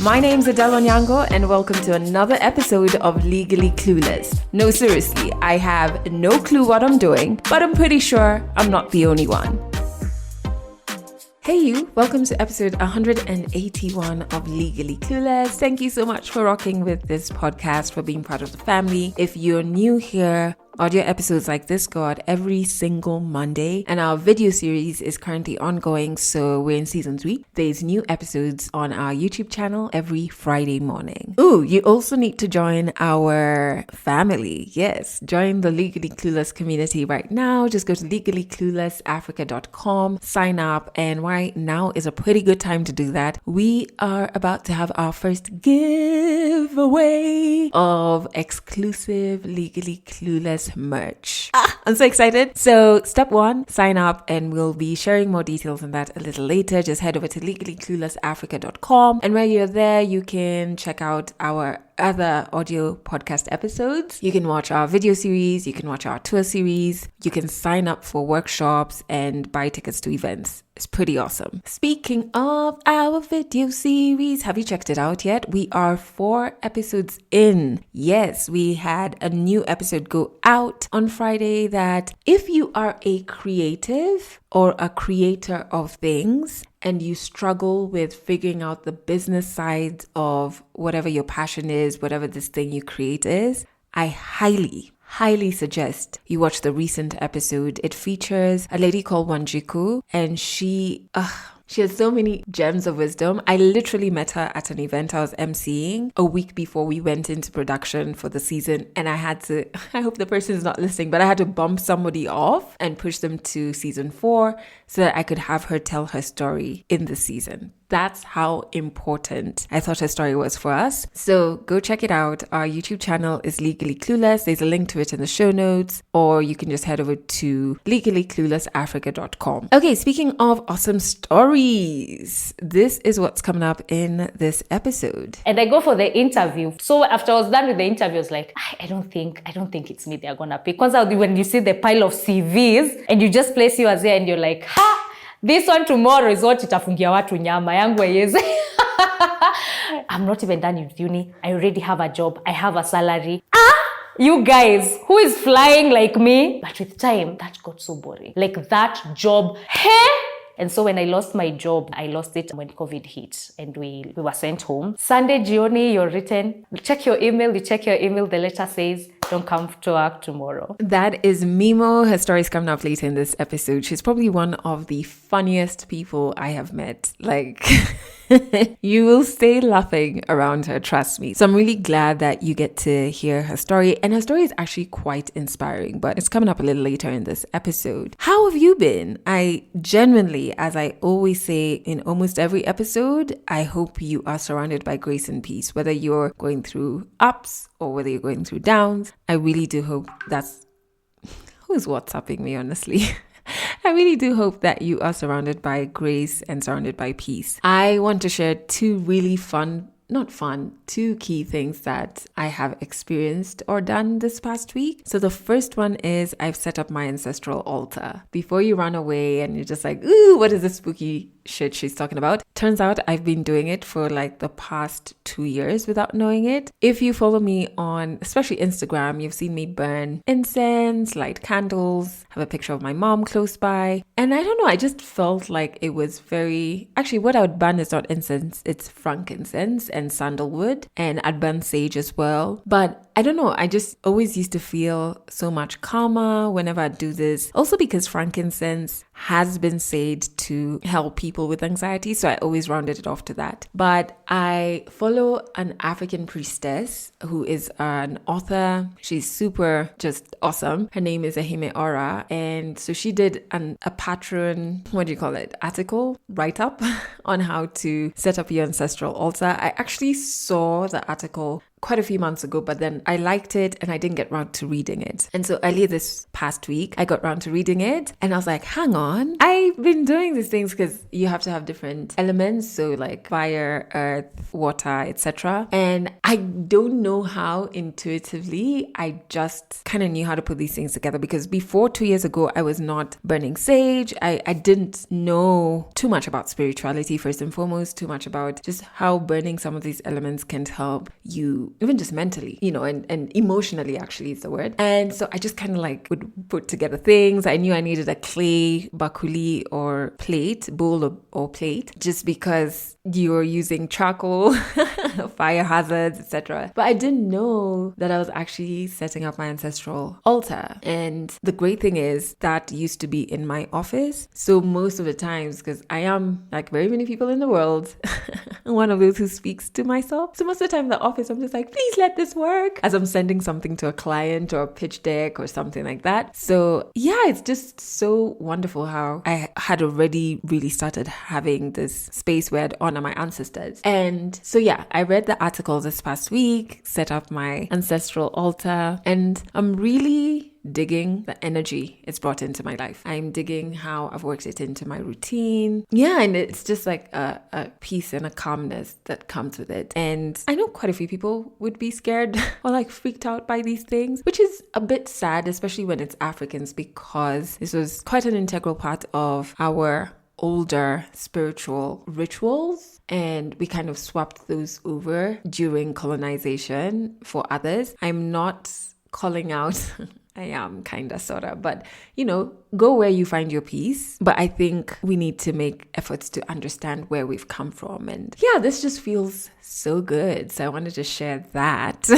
My name's Adele Onyango and welcome to another episode of Legally Clueless. No, seriously, I have no clue what I'm doing, but I'm pretty sure I'm not the only one. Hey you, welcome to episode 181 of Legally Clueless. Thank you so much for rocking with this podcast, for being part of the family. If you're new here, audio episodes like this go out every single Monday, and our video series is currently ongoing, so we're in season 3. There's new episodes on our YouTube channel every Friday morning. Ooh, you also need to join our family. Yes, join the Legally Clueless community right now. Just go to legallycluelessafrica.com, sign up, and right now is a pretty good time to do that. We are about to have our first giveaway of exclusive Legally Clueless merch. I'm so excited. So step 1, sign up, and we'll be sharing more details on that a little later. Just head over to legallycluelessafrica.com, and while you're there, you can check out our other audio podcast episodes. You can watch our video series, you can watch our tour series, you can sign up for workshops and buy tickets to events. It's pretty awesome. Speaking of our video series, have you checked it out yet? We are 4 episodes in. Yes, we had a new episode go out on Friday that if you are a creative or a creator of things and you struggle with figuring out the business side of whatever your passion is, whatever this thing you create is, I highly suggest you watch the recent episode. It features a lady called Wanjiku, and she has so many gems of wisdom. I literally met her at an event I was emceeing a week before we went into production for the season, and I hope the person is not listening, but I had to bump somebody off and push them to season 4 so that I could have her tell her story in the season. That's how important I thought her story was for us. So go check it out. Our YouTube channel is Legally Clueless. There's a link to it in the show notes, or you can just head over to legallycluelessafrica.com. Okay, speaking of awesome stories, this is what's coming up in this episode. And I go for the interview. So after I was done with the interview, I was like, I don't think it's me they're gonna pick. Because when you see the pile of CVs and you just place yours there and you're like, this one tomorrow is what itafungia watu nyama yangu yeze. I'm not even done with uni. I already have a job. I have a salary. You guys, who is flying like me? But with time, that got so boring. Like that job. And so when I lost my job, I lost it when COVID hit and we were sent home. Sunday, Gioni, you're written. You check your email, the letter says, don't come to work tomorrow. That is Mimo. Her story's coming up later in this episode. She's probably one of the funniest people I have met. Like, you will stay laughing around her, trust me. So I'm really glad that you get to hear her story. And her story is actually quite inspiring, but it's coming up a little later in this episode. How have you been? I genuinely, as I always say in almost every episode, I hope you are surrounded by grace and peace, whether you're going through ups or whether you're going through downs. I really do hope that's... Who's WhatsApping me, honestly? I really do hope that you are surrounded by grace and surrounded by peace. I want to share 2 really two key things that I have experienced or done this past week. So the first one is I've set up my ancestral altar. Before you run away and you're just like, ooh, what is this spooky shit she's talking about? Turns out I've been doing it for like the past 2 years without knowing it. If you follow me on, especially Instagram, you've seen me burn incense, light candles, have a picture of my mom close by. And I don't know, I just felt like it was actually what I would burn is not incense, it's frankincense and sandalwood, and I'd burn sage as well. But I don't know, I just always used to feel so much calmer whenever I do this. Also because frankincense has been said to help people with anxiety, so I always rounded it off to that. But I follow an African priestess who is an author. She's super just awesome. Her name is Ahime Ora, and so she did a patron, article, write-up on how to set up your ancestral altar. I actually saw the article quite a few months ago, but then I liked it and I didn't get around to reading it. And so earlier this past week, I got around to reading it and I was like, hang on, I've been doing these things because you have to have different elements. So like fire, earth, water, etc. And I don't know how intuitively, I just kind of knew how to put these things together, because before 2 years ago, I was not burning sage. I didn't know too much about spirituality, first and foremost, too much about just how burning some of these elements can help you, even just mentally, and emotionally, actually, is the word. And so I just kind of like would put together things. I knew I needed a clay bakuli or plate, bowl or plate, just because you're using charcoal, fire hazards, etc. But I didn't know that I was actually setting up my ancestral altar. And the great thing is that used to be in my office. So most of the times, because I am, like very many people in the world, one of those who speaks to myself. So most of the time in the office, I'm just like, please let this work, as I'm sending something to a client or a pitch deck or something like that. So yeah, it's just so wonderful how I had already really started having this space where I'd honor my ancestors. And so yeah, I read the article this past week, set up my ancestral altar, and I'm really digging the energy it's brought into my life. I'm digging how I've worked it into my routine. Yeah, and it's just like a peace and a calmness that comes with it. And I know quite a few people would be scared or like freaked out by these things, which is a bit sad, especially when it's Africans, because this was quite an integral part of our older spiritual rituals, and we kind of swapped those over during colonization for others. I'm not calling out I am kind of sort of, but go where you find your peace. But I think we need to make efforts to understand where we've come from. And yeah, this just feels so good. So I wanted to share that.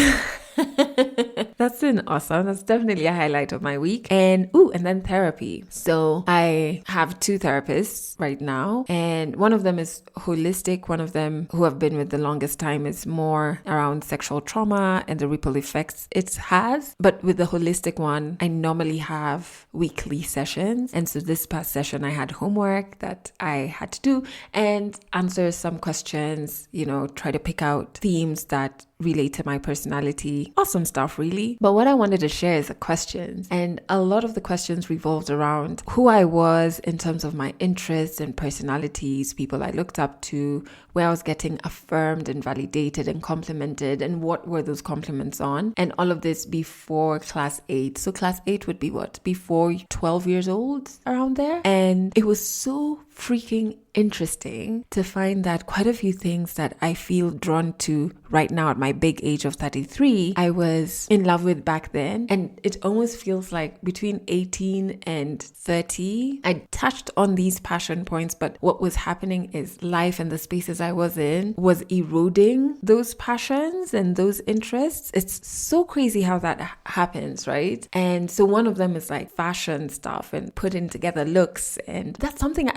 That's been awesome. That's definitely a highlight of my week. And then therapy. So I have 2 therapists right now, and one of them is holistic. One of them, who I've been with the longest time, is more around sexual trauma and the ripple effects it has. But with the holistic one, I normally have weekly sessions. And so this past session, I had homework that I had to do and answer some questions, try to pick out themes that relate to my personality. Awesome stuff, really. But what I wanted to share is the questions. And a lot of the questions revolved around who I was in terms of my interests and personalities, people I looked up to, where I was getting affirmed and validated and complimented, and what were those compliments on. And all of this before class 8. So class 8 would be what? Before 12 years old, around there. And it was so freaking interesting to find that quite a few things that I feel drawn to right now at my big age of 33, I was in love with back then. And it almost feels like between 18 and 30, I touched on these passion points, but what was happening is life and the spaces I was in was eroding those passions and those interests. It's so crazy how that happens, right? And so one of them is like fashion stuff and putting together looks. And that's something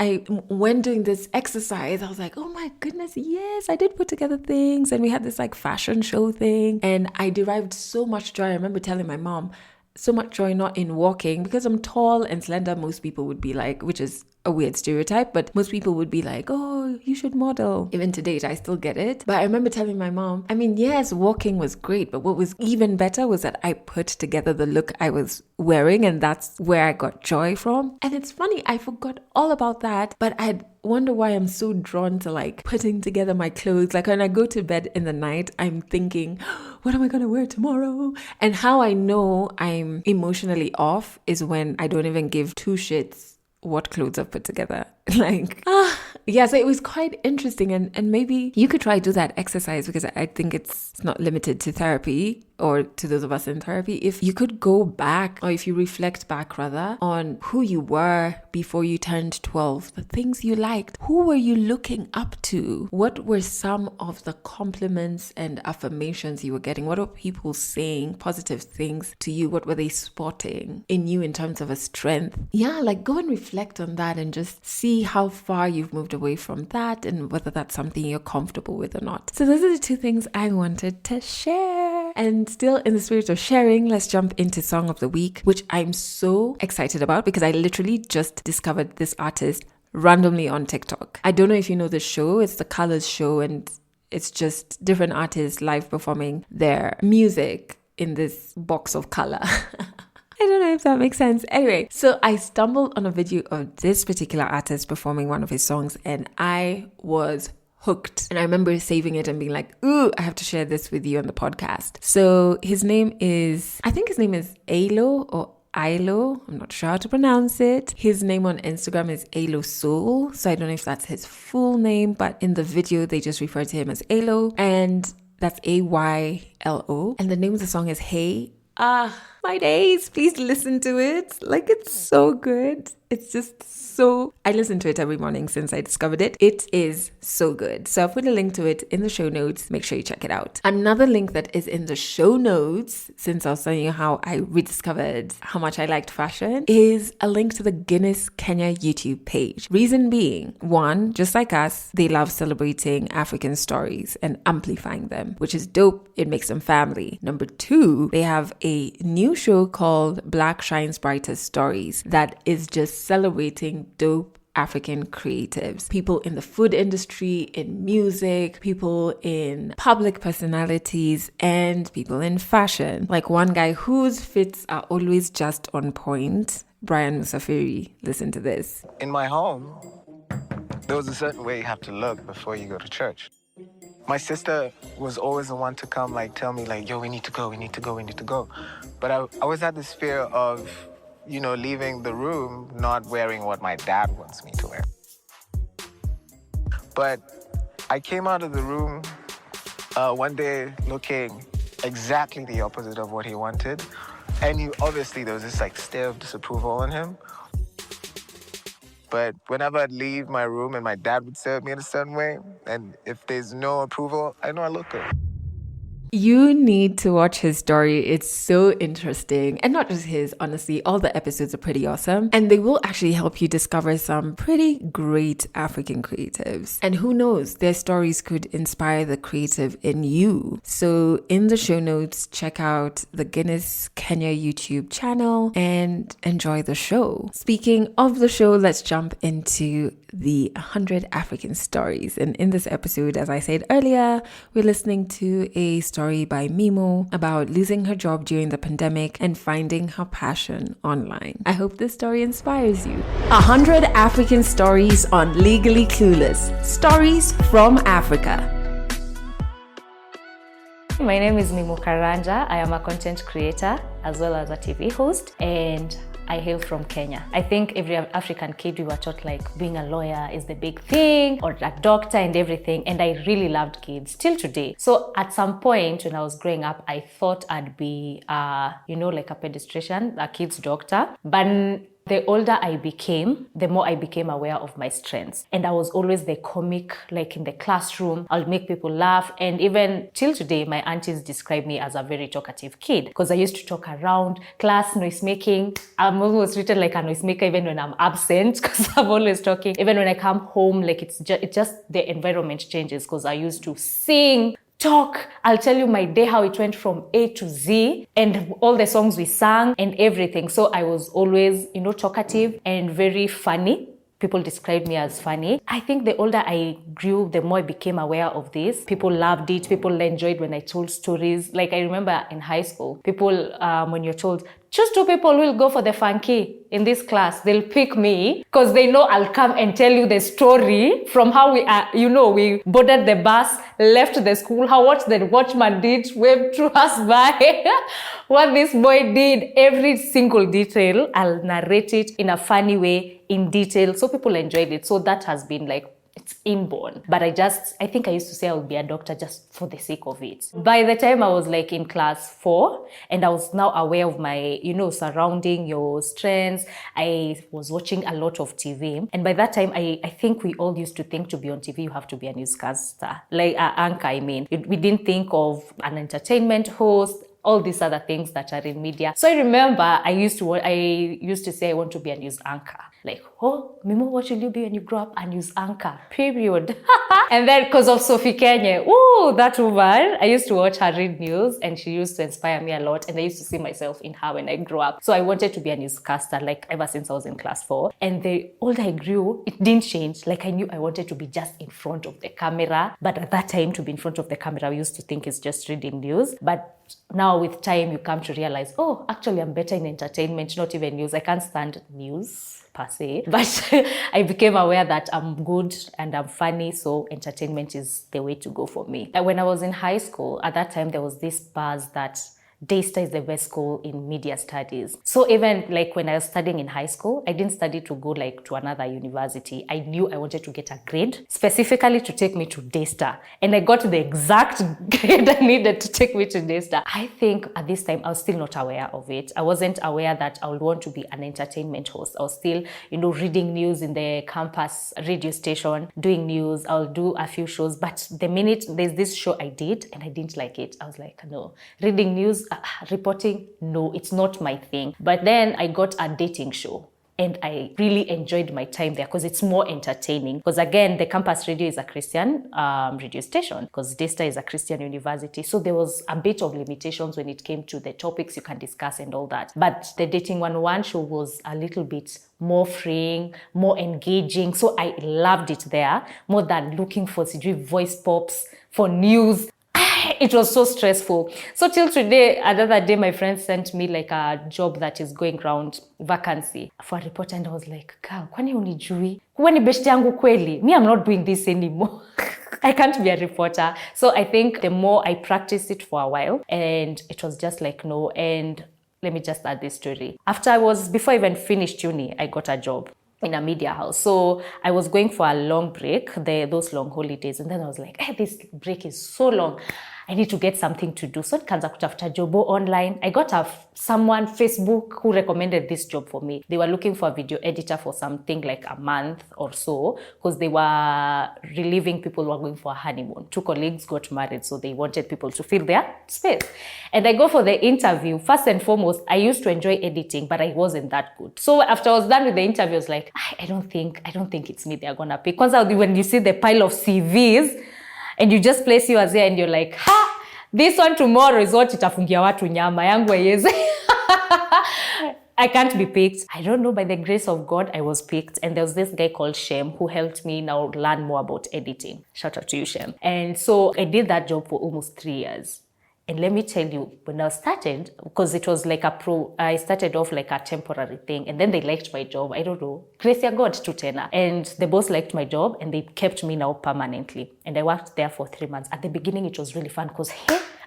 when doing this exercise, I was like, oh my goodness, yes, I did put together things. And we had this like fashion show thing. And I derived so much joy. I remember telling my mom, so much joy not in walking, because I'm tall and slender. Most people would be like, which is a weird stereotype, but most people would be like, oh, you should model. Even to date, I still get it. But I remember telling my mom, yes, walking was great, but what was even better was that I put together the look I was wearing, and that's where I got joy from. And it's funny, I forgot all about that, but I'd wonder why I'm so drawn to like putting together my clothes. Like when I go to bed in the night, I'm thinking, what am I going to wear tomorrow? And how I know I'm emotionally off is when I don't even give 2 shits what clothes I've put together. So it was quite interesting, and maybe you could try to do that exercise, because I think it's not limited to therapy or to those of us in therapy. If you could go back, or if you reflect back rather, on who you were before you turned 12, the things you liked, who were you looking up to? What were some of the compliments and affirmations you were getting? What were people saying positive things to you? What were they spotting in you in terms of a strength? Yeah, like go and reflect on that and just see how far you've moved away from that, and whether that's something you're comfortable with or not. So those are the 2 things I wanted to share. And still in the spirit of sharing, let's jump into Song of the Week, which I'm so excited about because I literally just discovered this artist randomly on TikTok. I don't know if you know the show. It's the Colors show, and it's just different artists live performing their music in this box of color. I don't know if that makes sense. Anyway, so I stumbled on a video of this particular artist performing one of his songs, and I was hooked. And I remember saving it and being like, ooh, I have to share this with you on the podcast. So I think his name is Alo or Ilo, I'm not sure how to pronounce it. His name on Instagram is Alo Soul. So I don't know if that's his full name, but in the video, they just refer to him as Alo. And that's AYLO. And the name of the song is Hey. My days, please listen to it. Like, it's so good. It's just I listen to it every morning since I discovered it. It is so good. So I'll put a link to it in the show notes. Make sure you check it out. Another link that is in the show notes, since I was telling you how I rediscovered how much I liked fashion, is a link to the Guinness Kenya YouTube page. Reason being, one, just like us, they love celebrating African stories and amplifying them, which is dope. It makes them family. Number two, they have a new show called Black Shines Brightest Stories that is just celebrating dope African creatives, people in the food industry, in music, people in public personalities, and people in fashion. Like one guy whose fits are always just on point, Brian Musafiri. Listen to this. In my home, there was a certain way you have to look before you go to church. My sister was always the one to come, tell me, yo, we need to go. But I always had this fear of, leaving the room not wearing what my dad wants me to wear. But I came out of the room one day looking exactly the opposite of what he wanted. And obviously there was this stare of disapproval on him. But whenever I'd leave my room and my dad would stare at me in a certain way, and if there's no approval, I know I look good. You need to watch his story. It's so interesting. And not just his, honestly, all the episodes are pretty awesome. And they will actually help you discover some pretty great African creatives. And who knows, their stories could inspire the creative in you. So in the show notes, check out the Guinness Kenya YouTube channel and enjoy the show. Speaking of the show, let's jump into the 100 African stories. And in this episode, as I said earlier, we're listening to a story by Mimo about losing her job during the pandemic and finding her passion online. I hope this story inspires you. 100 African stories on Legally Clueless. Stories from Africa. My name is Mimo Karanja. I am a content creator as well as a TV host, and I hail from Kenya. I think every African kid, we were taught being a lawyer is the big thing, or a doctor and everything. And I really loved kids till today. So at some point when I was growing up, I thought I'd be, a pediatrician, a kid's doctor. But the older I became, the more I became aware of my strengths. And I was always the comic, in the classroom. I'll make people laugh. And even till today, my aunties describe me as a very talkative kid because I used to talk around class, noise making. I'm always treated like a noisemaker even when I'm absent because I'm always talking. Even when I come home, it's just the environment changes because I used to sing, talk. I'll tell you my day, how it went from A to Z and all the songs we sang and everything. So I was always, talkative and very funny. People described me as funny. I think the older I grew, the more I became aware of this. People loved it. People enjoyed when I told stories. I remember in high school, people, when you're told, choose two people who will go for the funky in this class, they'll pick me because they know I'll come and tell you the story from how we we boarded the bus, left the school, what the watchman did, waved through us by, what this boy did, every single detail. I'll narrate it in a funny way, in detail. So people enjoyed it. So that has been it's inborn. But I think I used to say I would be a doctor just for the sake of it. By the time I was in class 4 and I was now aware of my, surrounding, your strengths, I was watching a lot of TV. And by that time, I think we all used to think to be on TV, you have to be a newscaster, anchor, We didn't think of an entertainment host, all these other things that are in media. So I remember I used to say I want to be a news anchor. Mimo, what will you be when you grow up? A news anchor, period. And then because of Sophie Kenya, that woman, I used to watch her read news and she used to inspire me a lot. And I used to see myself in her when I grew up. So I wanted to be a newscaster, ever since I was in class 4. And the older I grew, it didn't change. I knew I wanted to be just in front of the camera. But at that time, to be in front of the camera, I used to think it's just reading news. But now with time, you come to realize, actually, I'm better in entertainment, not even news. I can't stand news. per se, but I became aware that I'm good and I'm funny, so entertainment is the way to go for me. And when I was in high school, at that time, there was this buzz that Daystar is the best school in media studies. So even like when I was studying in high school, I didn't study to go like to another university. I knew I wanted to get a grade specifically to take me to Daystar. And I got the exact grade I needed to take me to Daystar. I think at this time, I was still not aware of it. I wasn't aware that I would want to be an entertainment host. I was still, reading news in the campus radio station, doing news. I'll do a few shows. But the minute there's this show I did and I didn't like it, I was like, no, reading news, reporting, no, it's not my thing. But then I got a dating show and I really enjoyed my time there because it's more entertaining. Because again, the campus radio is a Christian radio station because Daystar is a Christian university. So there was a bit of limitations when it came to the topics you can discuss and all that. But the Dating 101 show was a little bit more freeing, more engaging. So I loved it there more than looking for voice pops for news. It was so stressful. So till today, another day, my friend sent me like a job that is going around vacancy for a reporter. And I was like, "Girl, kwani unijui? Kwani beshte yangu kweli? Me, I'm not doing this anymore." I can't be a reporter. So I think the more I practiced it for a while, and it was just like, no. And let me just add this story. Before I even finished uni, I got a job in a media house. So I was going for a long break, those long holidays. And then I was like, this break is so long. I need to get something to do. So nikaanza kutafuta job online. I got someone Facebook who recommended this job for me. They were looking for a video editor for something like a month or so because they were relieving people who were going for a honeymoon. 2 colleagues got married, so they wanted people to fill their space. And I go for the interview. First and foremost, I used to enjoy editing, but I wasn't that good. So after I was done with the interview, I was like, I don't think it's me they're gonna pick. Because when you see the pile of CVs, and you just place yours there and you're like, this one tomorrow is what itafungia watu nyama yangu yeze. I can't be picked. I don't know, by the grace of God, I was picked. And there was this guy called Shem who helped me now learn more about editing. Shout out to you, Shem. And so I did that job for almost 3 years. And let me tell you, when I started, because it was like I started off like a temporary thing, and then they liked my job. I don't know, grace ya God to tena. And the boss liked my job, and they kept me now permanently. And I worked there for 3 months. At the beginning, it was really fun because,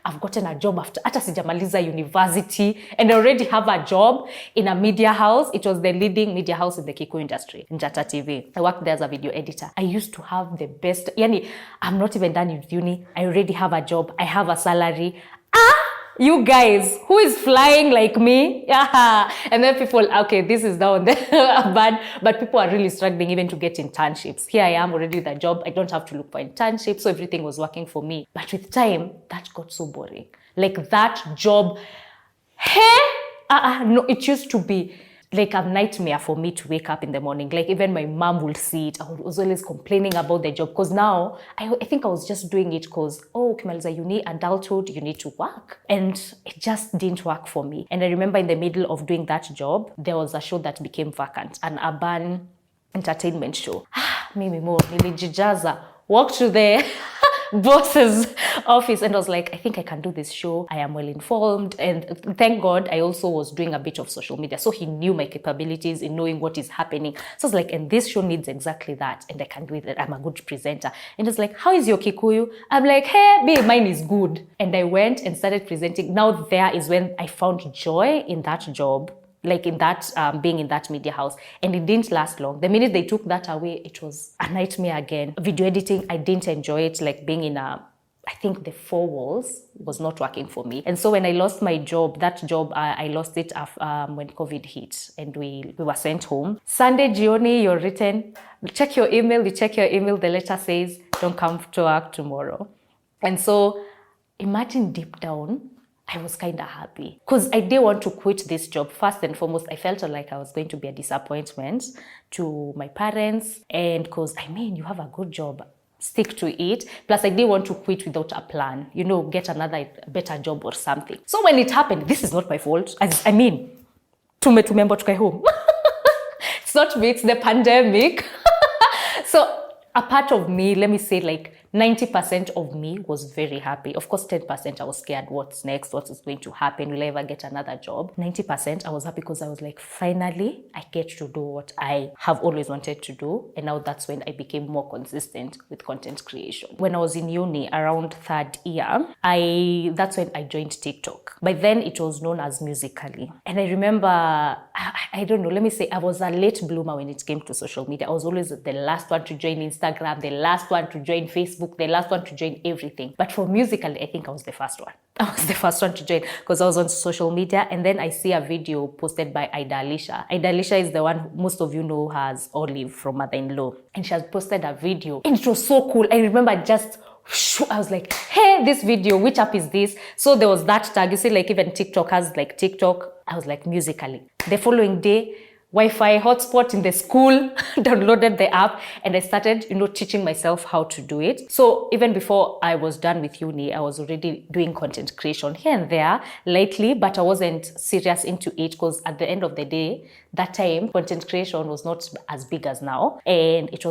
I've gotten a job after hata sijamaliza university, and I already have a job in a media house. It was the leading media house in the Kikuyu industry, Njata TV. I worked there as a video editor. I used to have the best, I'm not even done with uni. I already have a job. I have a salary. You guys, who is flying like me? Yeah. And then people, okay, this is down there bad, but people are really struggling even to get internships. Here I am already with a job. I don't have to look for internships, so everything was working for me. But with time, that got so boring. Like that job, no, it used to be like a nightmare for me to wake up in the morning. Like even my mom will see it. I was always complaining about the job because now I think I was just doing it because, ukimaliza uni, adulthood, you need to work. And it just didn't work for me. And I remember in the middle of doing that job, there was a show that became vacant, an urban entertainment show. Mimi mo, nilijijaza, walked to the boss's office and I was like, I think I can do this show. I am well informed. And thank God I also was doing a bit of social media. So he knew my capabilities in knowing what is happening. So I was like, and this show needs exactly that. And I can do it. I'm a good presenter. And he's like, how is your Kikuyu? I'm like, hey, babe, mine is good. And I went and started presenting. Now there is when I found joy in that job. Like in that, being in that media house. And it didn't last long. The minute they took that away, it was a nightmare again. Video editing, I didn't enjoy it. Like being in I think the 4 walls was not working for me. And so when I lost my job, that job, I lost it when COVID hit and we were sent home. Sunday, Gioni, you're written, check your email, the letter says, don't come to work tomorrow. And so imagine deep down, I was kind of happy because I didn't want to quit this job. First and foremost, I felt like I was going to be a disappointment to my parents. And because, you have a good job, stick to it. Plus, I didn't want to quit without a plan, get another better job or something. So when it happened, this is not my fault. Tumembo tukae home. It's not me, it's the pandemic. So a part of me, let me say, like, 90% of me was very happy. Of course, 10% I was scared. What's next? What is going to happen? Will I ever get another job? 90% I was happy because I was like, finally, I get to do what I have always wanted to do. And now that's when I became more consistent with content creation. When I was in uni, around third year, that's when I joined TikTok. By then, it was known as Musical.ly. And I remember, I don't know, let me say, I was a late bloomer when it came to social media. I was always the last one to join Instagram, the last one to join Facebook, the last one to join everything. But for Musical.ly, I think I was the first one. I was the first one to join because I was on social media. And then I see a video posted by Ida Alicia. Ida Alicia is the one most of you know as Olive from Mother-in-Law. And she has posted a video. And it was so cool. I remember I was like, hey, this video, which app is this? So there was that tag. You see, like even TikTok has like TikTok. I was like, Musical.ly. The following day, Wi-Fi hotspot in the school, downloaded the app, and I started, teaching myself how to do it. So even before I was done with uni, I was already doing content creation here and there, lightly, but I wasn't serious into it because at the end of the day, that time, content creation was not as big as now, and it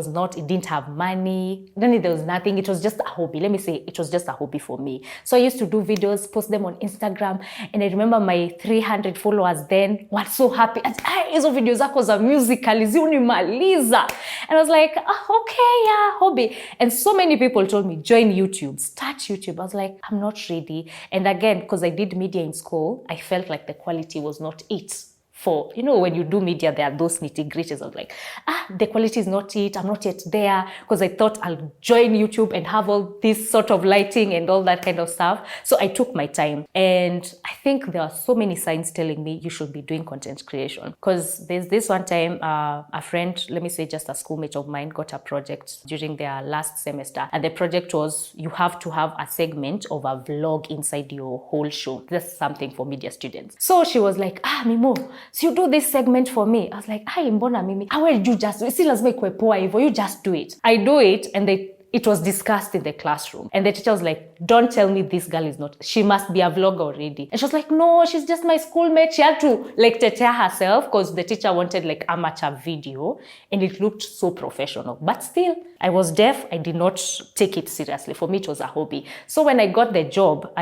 didn't have money, then there was nothing, it was just a hobby. Let me say, it was just a hobby for me. So I used to do videos, post them on Instagram, and I remember my 300 followers then were so happy. And hizo video zako za Musical.ly unimaliza. And I was like, okay, yeah, hobby. And so many people told me, join YouTube, start YouTube. I was like, I'm not ready. And again, because I did media in school, I felt like the quality was not it. For, when you do media, there are those nitty-gritties of like, the quality is not it, I'm not yet there, because I thought I'll join YouTube and have all this sort of lighting and all that kind of stuff. So I took my time. And I think there are so many signs telling me you should be doing content creation. Because there's this one time, a friend, let me say just a schoolmate of mine, got a project during their last semester. And the project was, you have to have a segment of a vlog inside your whole show. That's something for media students. So she was like, Mimo, so you do this segment for me. I was like, mbona mimi? How will you just do it? Si lazima ikuwe poa hivyo, you just do it. I do it, and it was discussed in the classroom. And the teacher was like, don't tell me this girl is not, she must be a vlogger already. And she was like, no, she's just my schoolmate. She had to like tetea herself because the teacher wanted like amateur video and it looked so professional. But still, I was deaf. I did not take it seriously. For me, it was a hobby. So when I got the job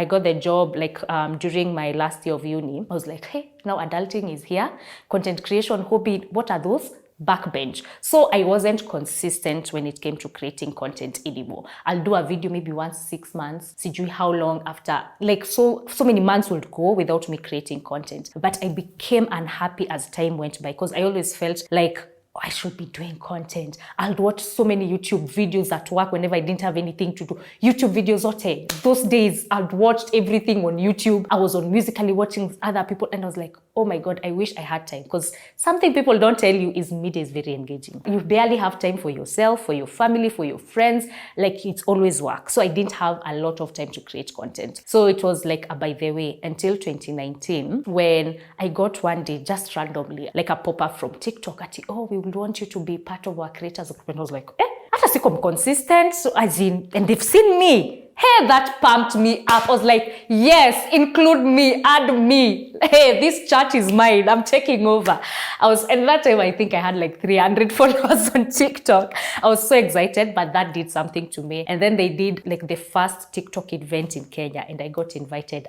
like during my last year of uni. I was like, hey, now adulting is here. Content creation, hobby, what are those? Backbench. So I wasn't consistent when it came to creating content anymore. I'll do a video maybe once 6 months. Sijui how long after, like so many months would go without me creating content. But I became unhappy as time went by because I always felt like I should be doing content. I'll watch so many YouTube videos at work whenever I didn't have anything to do. YouTube videos, those days I'd watched everything on YouTube. I was on Musical.ly watching other people and I was like, oh my God, I wish I had time. Because something people don't tell you is media is very engaging. You barely have time for yourself, for your family, for your friends. Like it's always work. So I didn't have a lot of time to create content. So it was like a by the way until 2019 when I got one day just randomly like a pop-up from TikTok at, we want you to be part of our creators group. And I was like, hata siko consistent. So as in, and they've seen me. Hey, that pumped me up. I was like, yes, include me, add me. Hey, this chat is mine. I'm taking over. And that time I think I had like 300 followers on TikTok. I was so excited, but that did something to me. And then they did like the first TikTok event in Kenya and I got invited.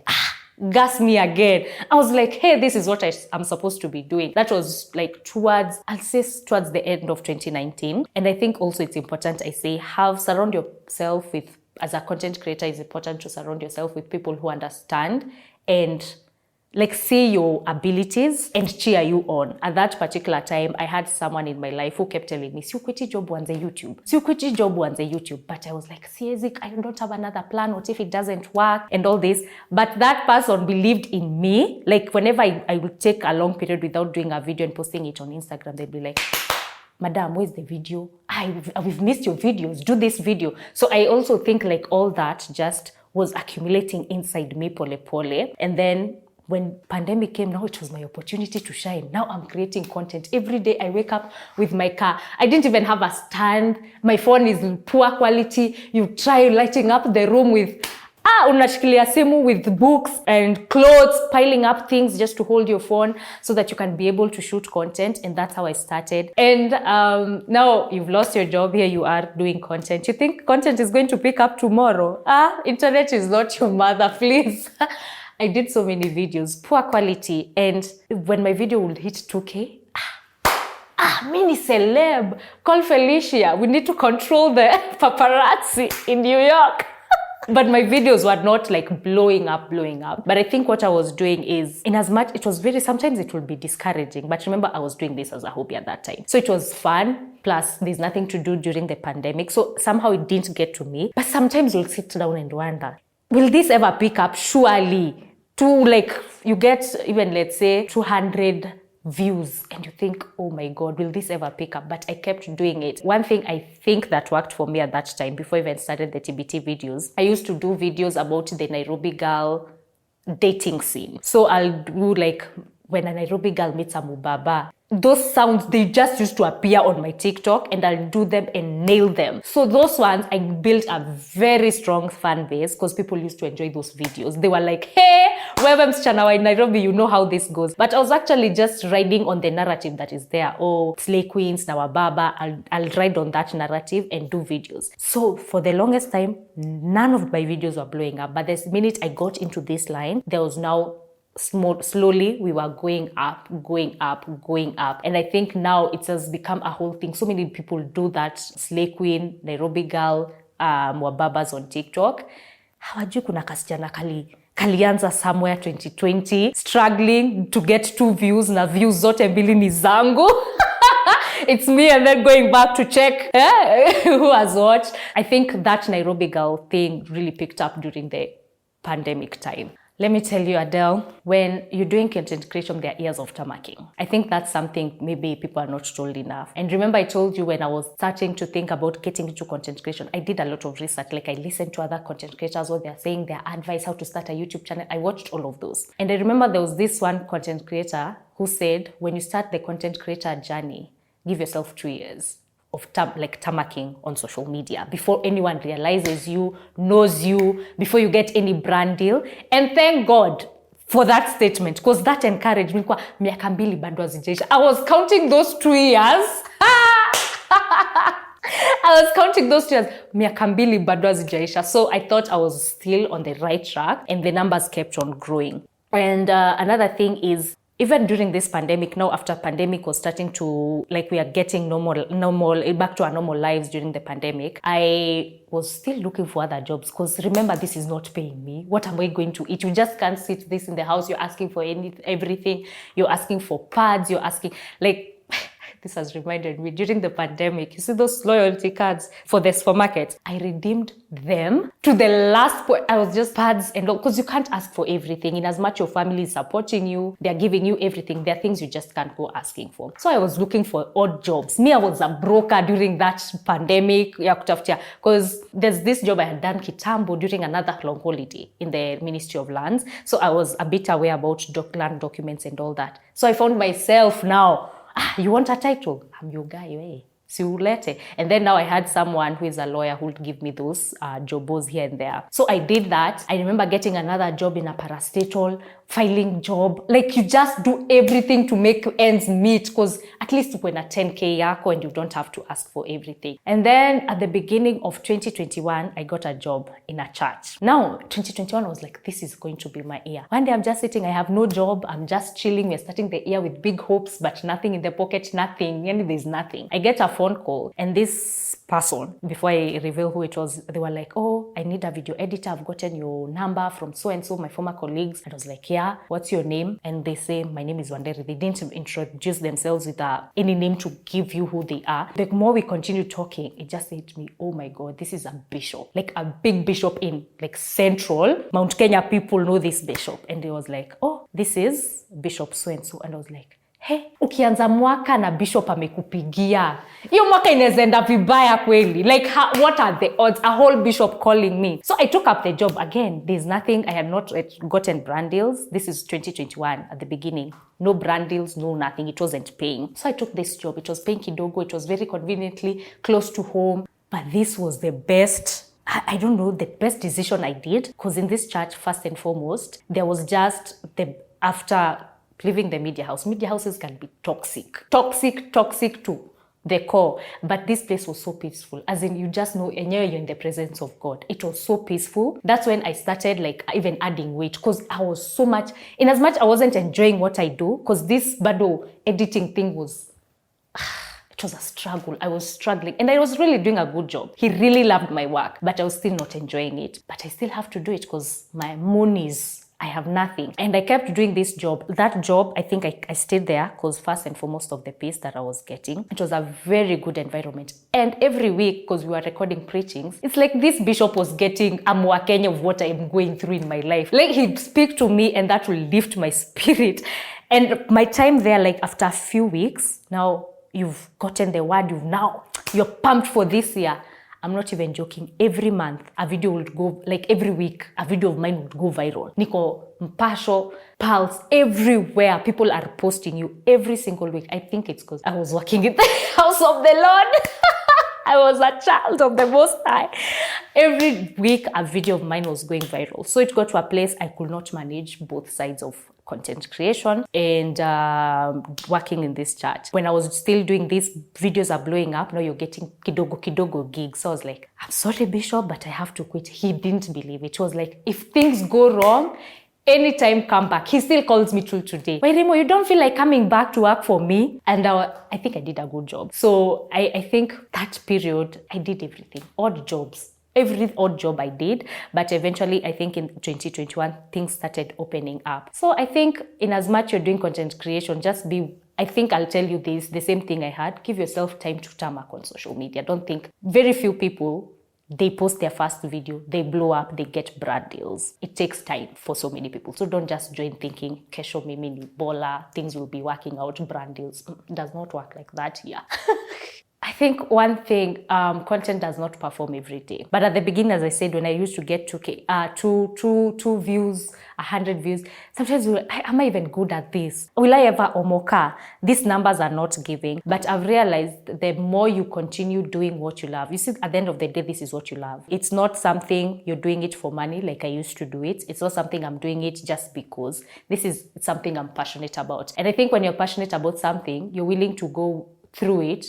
Gas me again. I was like, hey, this is what I'm supposed to be doing. That was like towards the end of 2019. And I think also it's important, surround yourself with, as a content creator, it's important to surround yourself with people who understand and like see your abilities and cheer you on. At that particular time, I had someone in my life who kept telling me, si ukwiti job wanze YouTube. But I was like, siezi, I don't have another plan. What if it doesn't work and all this? But that person believed in me. Like whenever I would take a long period without doing a video and posting it on Instagram, they'd be like, Madam, where's the video? We've missed your videos. Do this video. So I also think like all that just was accumulating inside me pole pole. And then when pandemic came, now it was my opportunity to shine. Now I'm creating content. Every day I wake up with my car. I didn't even have a stand. My phone is poor quality. You try lighting up the room with unashikilia simu with books and clothes, piling up things just to hold your phone so that you can be able to shoot content. And that's how I started. And now you've lost your job, here you are doing content. You think content is going to pick up tomorrow? Internet is not your mother, please. I did so many videos, poor quality. And when my video would hit 2K, mini celeb, call Felicia. We need to control the paparazzi in New York. But my videos were not like blowing up. But I think what I was doing is, in as much, it was sometimes it would be discouraging. But remember, I was doing this as a hobby at that time. So it was fun. Plus, there's nothing to do during the pandemic. So somehow it didn't get to me. But sometimes you'll sit down and wonder, will this ever pick up? Surely. You get even, let's say, 200 views and you think, oh my God, will this ever pick up? But I kept doing it. One thing I think that worked for me at that time, before I even started the TBT videos, I used to do videos about the Nairobi girl dating scene. So I'll do like when a Nairobi girl meets a Mubaba, those sounds, they just used to appear on my TikTok and I'll do them and nail them. So those ones, I built a very strong fan base because people used to enjoy those videos. They were like, hey, wewe msichana wa Nairobi, you know how this goes. But I was actually just riding on the narrative that is there. Oh, slay queens, now baba. I'll ride on that narrative and do videos. So for the longest time, none of my videos were blowing up. But the minute I got into this line, there was now slowly we were going up. And I think now it has become a whole thing. So many people do that. Slay queen, Nairobi girl, wababas on TikTok. Hawajui kuna kasichana kalianza somewhere 2020, struggling to get 2 views, na views zote mbili ni zangu. It's me, and then going back to check who has watched. I think that Nairobi girl thing really picked up during the pandemic time. Let me tell you, Adele, when you're doing content creation, there are years of tamacking. I think that's something maybe people are not told enough. And remember, I told you when I was starting to think about getting into content creation, I did a lot of research. Like, I listened to other content creators, what they're saying, their advice, how to start a YouTube channel. I watched all of those. And I remember there was this one content creator who said, when you start the content creator journey, give yourself 2 years of tamacking on social media before anyone realizes you, knows you, before you get any brand deal. And thank God for that statement, because that encouraged me. Miaka mbili bado hazijaisha. I was counting those 2 years. I was counting those 2 years. Miaka mbili bado hazijaisha. So I thought I was still on the right track, and the numbers kept on growing. And another thing is, even during this pandemic, now after pandemic was starting to, like, we are getting normal, back to our normal lives during the pandemic, I was still looking for other jobs, because remember, this is not paying me. What am I going to eat? You just can't sit this in the house. You're asking for everything. You're asking for pads. You're asking, like, this has reminded me, during the pandemic, you see those loyalty cards for the supermarket? I redeemed them to the last point. I was just pads and all, because you can't ask for everything. In as much your family is supporting you, they're giving you everything. There are things you just can't go asking for. So I was looking for odd jobs. Me, I was a broker during that pandemic. Because there's this job I had done kitambo during another long holiday in the Ministry of Lands. So I was a bit aware about land documents and all that. So I found myself now, you want a title? I'm your guy, eh? Siulete. And then now I had someone who is a lawyer who would give me those jobs here and there. So I did that. I remember getting another job in a parastatal filing job. Like, you just do everything to make ends meet, because at least when a 10K yako and you don't have to ask for everything. And then at the beginning of 2021, I got a job in a church. Now, 2021, I was like, this is going to be my year. One day I'm just sitting, I have no job, I'm just chilling. We're starting the year with big hopes, but nothing in the pocket, nothing. And there's nothing. I get a phone call, and this person, before I reveal who it was, they were like, oh, I need a video editor. I've gotten your number from so-and-so, my former colleagues. And I was like, yeah, what's your name? And they say, my name is Wanderi. They didn't introduce themselves with any name to give you who they are. The more we continue talking, it just said to me, oh my God, this is a bishop, like a big bishop in like Central Mount Kenya. People know this bishop. And they was like, oh, this is Bishop so-and-so. And I was like, hey, ukianza mwaka na bishop amekupigia, hiyo mwaka inaweza vibaya kweli. Like, what are the odds? A whole bishop calling me. So I took up the job again. There's nothing. I had not gotten brand deals. This is 2021 at the beginning. No brand deals, no nothing. It wasn't paying. So I took this job. It was paying kidogo. It was very conveniently close to home. But this was the best I don't know, the best decision I did, because in this church, first and foremost, there was just after leaving the media houses can be toxic too. The core, but this place was so peaceful, as in you just know, and you're in the presence of God. It was so peaceful. That's when I started like even adding weight, because I was so much, in as much I wasn't enjoying what I do, because this bado editing thing was, it was a struggle. I was struggling, and I was really doing a good job. He really loved my work, but I was still not enjoying it. But I still have to do it because my monies, I have nothing. And I kept doing this job. That job, I think I stayed there because first and foremost of the pace that I was getting, it was a very good environment. And every week, because we were recording preachings, it's like this bishop was getting a Mwakenya of what I'm going through in my life. Like he'd speak to me and that will lift my spirit. And my time there, like after a few weeks, now you've gotten the word, you're pumped for this year. I'm not even joking. Every month, a video would go, like every week, a video of mine would go viral. Niko, Mpasho, Pulse, everywhere. People are posting you every single week. I think it's because I was working in the house of the Lord. I was a child of the Most High. Every week, a video of mine was going viral. So it got to a place I could not manage both sides of content creation and working in this church. When I was still doing these videos are blowing up, now you're getting kidogo gigs. So I was like, I'm sorry, Bishop, but I have to quit. He didn't believe it. He was like, if things go wrong, anytime come back. He still calls me till today. Why, Remo, you don't feel like coming back to work for me? And I think I did a good job. So I think that period, I did everything, odd jobs. Every odd job I did, but eventually I think in 2021 things started opening up. So I think in as much you're doing content creation, I think I'll tell you this, the same thing I had, give yourself time to tarmac on social media. Don't think, very few people, they post their first video, they blow up, they get brand deals. It takes time for so many people. So don't just join thinking, kesho mimi ni bola, things will be working out, brand deals. It does not work like that here. I think one thing, content does not perform every day. But at the beginning, as I said, when I used to get 2K, two views, 100 views, sometimes am I even good at this? Will I ever omoka? These numbers are not giving. But I've realized the more you continue doing what you love, you see, at the end of the day, this is what you love. It's not something you're doing it for money like I used to do it. It's not something I'm doing it just because. This is something I'm passionate about. And I think when you're passionate about something, you're willing to go through it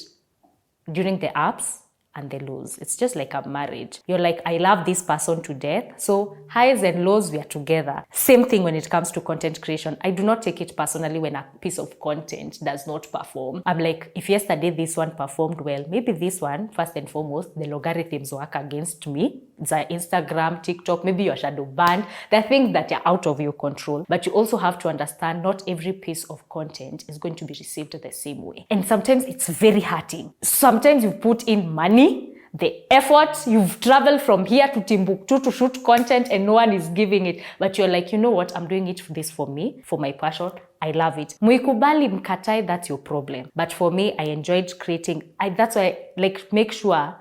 during the ups and the lows. It's just like a marriage. You're like, I love this person to death. So highs and lows, we are together. Same thing when it comes to content creation. I do not take it personally when a piece of content does not perform. I'm like, if yesterday this one performed well, maybe this one, first and foremost, the logarithms work against me. It's Instagram, TikTok, maybe you're shadow banned. There are things that are out of your control. But you also have to understand not every piece of content is going to be received the same way. And sometimes it's very hurting. Sometimes you put in money, the effort, you've traveled from here to Timbuktu to shoot content and no one is giving it. But you're like, you know what? I'm doing this for me, for my passion. I love it. Muikubali mkatai, that's your problem. But for me, I enjoyed creating. That's why I make sure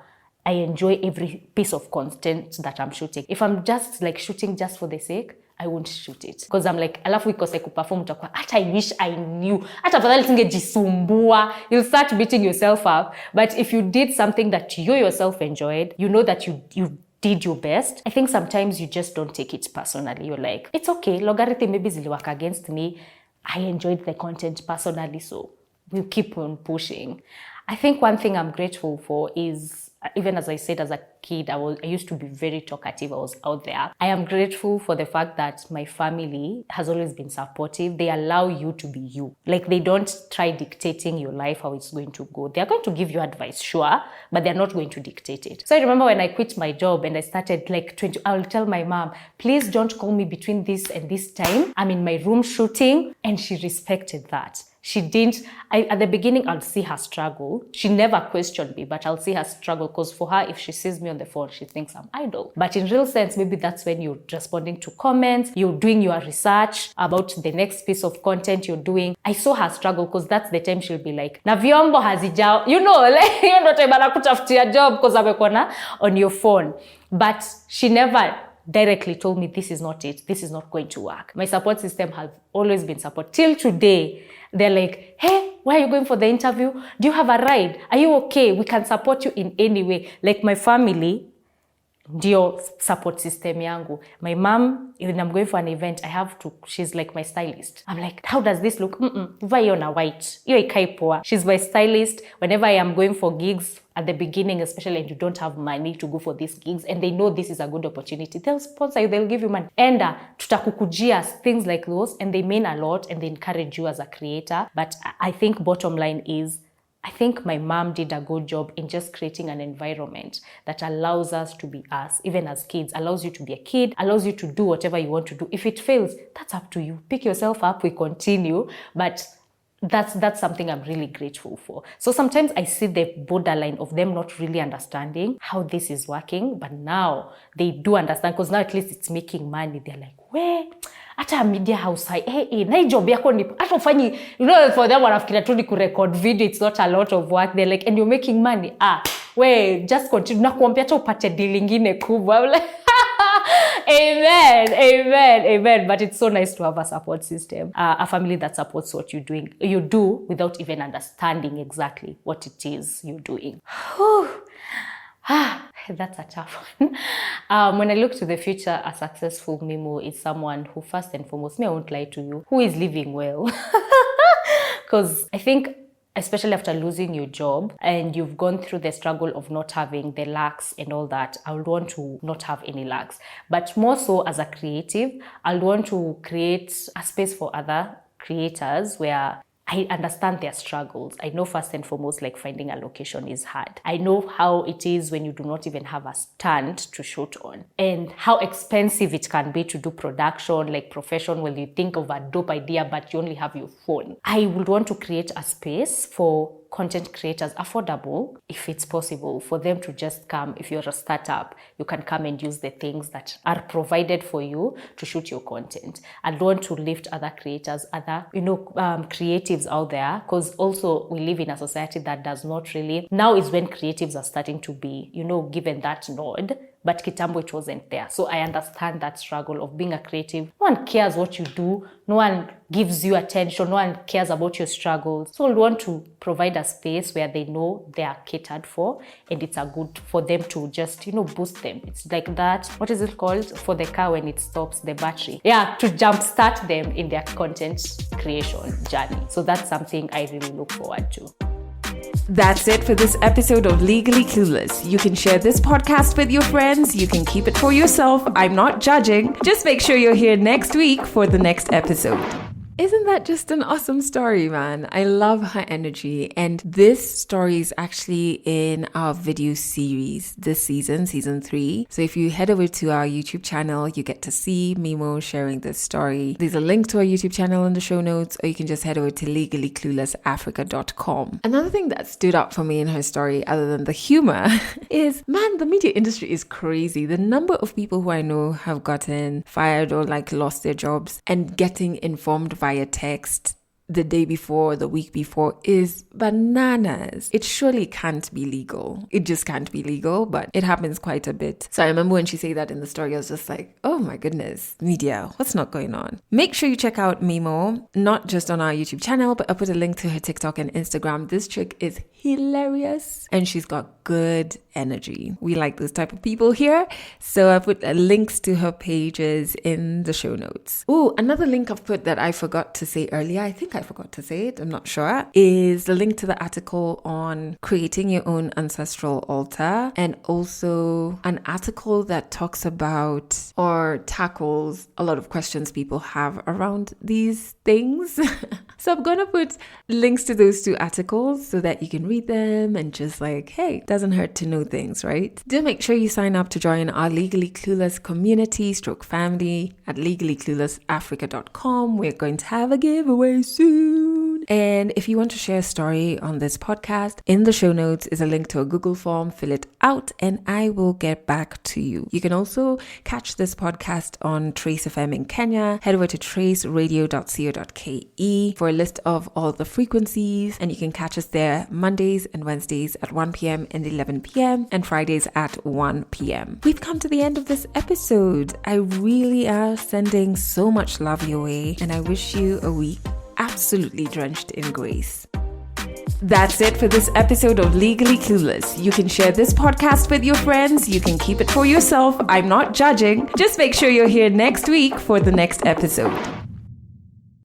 I enjoy every piece of content that I'm shooting. If I'm just shooting just for the sake, I won't shoot it. Because I'm like, alafu ikose kuperform utakuwa, I wish I knew. Hata afadhali singejisumbua. You'll start beating yourself up. But if you did something that you yourself enjoyed, you know that you did your best. I think sometimes you just don't take it personally. You're like, it's okay, logarithm maybe ziliwork against me. I enjoyed the content personally, so we'll keep on pushing. I think one thing I'm grateful for is, even as I said, as a kid, I used to be very talkative. I was out there. I am grateful for the fact that my family has always been supportive. They allow you to be you. Like, they don't try dictating your life, how it's going to go. They're going to give you advice, sure, but they're not going to dictate it. So I remember when I quit my job and I started I'll tell my mom, please don't call me between this and this time. I'm in my room shooting. And she respected that. She didn't, at the beginning, I'll see her struggle. She never questioned me, but I'll see her struggle because for her, if she sees me on the phone, she thinks I'm idle. But in real sense, maybe that's when you're responding to comments, you're doing your research about the next piece of content you're doing. I saw her struggle because that's the time she'll be like, na vyombo hazijao, you know, like, you know, time kutafutia job because amekona on your phone. But she never directly told me, this is not it, this is not going to work. My support system has always been support. Till today, they're like, hey, why are you going for the interview? Do you have a ride? Are you okay? We can support you in any way. Like, my family, ndio support system yangu. My mom, when I'm going for an event, she's like my stylist. I'm like, how does this look? Vaa hiyo na white. Hiyo ikai poa. She's my stylist. Whenever I am going for gigs, at the beginning especially, and you don't have money to go for these gigs, and they know this is a good opportunity, they'll sponsor you, they'll give you money. Enda, tutakukujia, things like those, and they mean a lot, and they encourage you as a creator. But I think bottom line is, I think my mom did a good job in just creating an environment that allows us to be us, even as kids, allows you to be a kid, allows you to do whatever you want to do. If it fails, that's up to you. Pick yourself up, we continue. But that's something I'm really grateful for. So sometimes I see the borderline of them not really understanding how this is working, but now they do understand, because now at least it's making money. They're like, where? Hata media house na hii job yako ni hata ufanyi, for them wanafikiria tu ni kurecord video, it's not a lot of work. They're like, and you're making money. Just continue. Nakuambia hata upate deal ingine kubwa. I'm like, amen. But it's so nice to have a support system, a family that supports what you do without even understanding exactly what it is you're doing. That's a tough one. When I look to the future, a successful Mimo is someone who, first and foremost, I won't lie to you, who is living well. Because I think, especially after losing your job and you've gone through the struggle of not having the lacks and all that, I would want to not have any lacks. But more so as a creative, I'd want to create a space for other creators where I understand their struggles. I know first and foremost, like finding a location is hard. I know how it is when you do not even have a stand to shoot on, and how expensive it can be to do production, like profession, when you think of a dope idea, but you only have your phone. I would want to create a space for content creators, affordable, if it's possible, for them to just come. If you're a startup, you can come and use the things that are provided for you to shoot your content. I'd want to lift other creators, other, creatives out there, because also we live in a society that does not really, now is when creatives are starting to be, given that nod. But kitambo, it wasn't there. So I understand that struggle of being a creative. No one cares what you do. No one gives you attention. No one cares about your struggles. So we want to provide a space where they know they are catered for, and it's a good for them to just, boost them. It's like that, what is it called? For the car when it stops, the battery. Yeah, to jumpstart them in their content creation journey. So that's something I really look forward to. That's it for this episode of Legally Clueless. You can share this podcast with your friends. You can keep it for yourself. I'm not judging. Just make sure you're here next week for the next episode. Isn't that just an awesome story, man? I love her energy. And this story is actually in our video series this season 3. So if you head over to our YouTube channel, you get to see Mimo sharing this story. There's a link to our YouTube channel in the show notes, or you can just head over to legallycluelessafrica.com. Another thing that stood out for me in her story, other than the humor, is, man, the media industry is crazy. The number of people who I know have gotten fired or lost their jobs, and getting informed via text the day before, the week before, is bananas. It surely can't be legal. It just can't be legal, but it happens quite a bit. So I remember when she said that in the story, I was just like, oh my goodness, media, what's not going on? Make sure you check out Mimo, not just on our YouTube channel, but I'll put a link to her TikTok and Instagram. This chick is hilarious and she's got good energy. We like those type of people here. So I put links to her pages in the show notes. Oh, another link I've put that I forgot to say earlier, I think I forgot to say it, I'm not sure, is the link to the article on creating your own ancestral altar, and also an article that talks about or tackles a lot of questions people have around these things. So I'm going to put links to those 2 articles so that you can read them and just hey, it doesn't hurt to know things, right? Do make sure you sign up to join our Legally Clueless community / family at legallycluelessafrica.com. We're going to have a giveaway soon. And if you want to share a story on this podcast, in the show notes is a link to a Google form. Fill it out and I will get back to you. You can also catch this podcast on Trace FM in Kenya. Head over to traceradio.co.ke for a list of all the frequencies, and you can catch us there Mondays and Wednesdays at 1 p.m. and 11 p.m. and Fridays at 1 p.m. We've come to the end of this episode. I really am sending so much love your way, and I wish you a week absolutely drenched in grace. That's it for this episode of Legally Clueless. You can share this podcast with your friends. You can keep it for yourself. I'm not judging. Just make sure you're here next week for the next episode.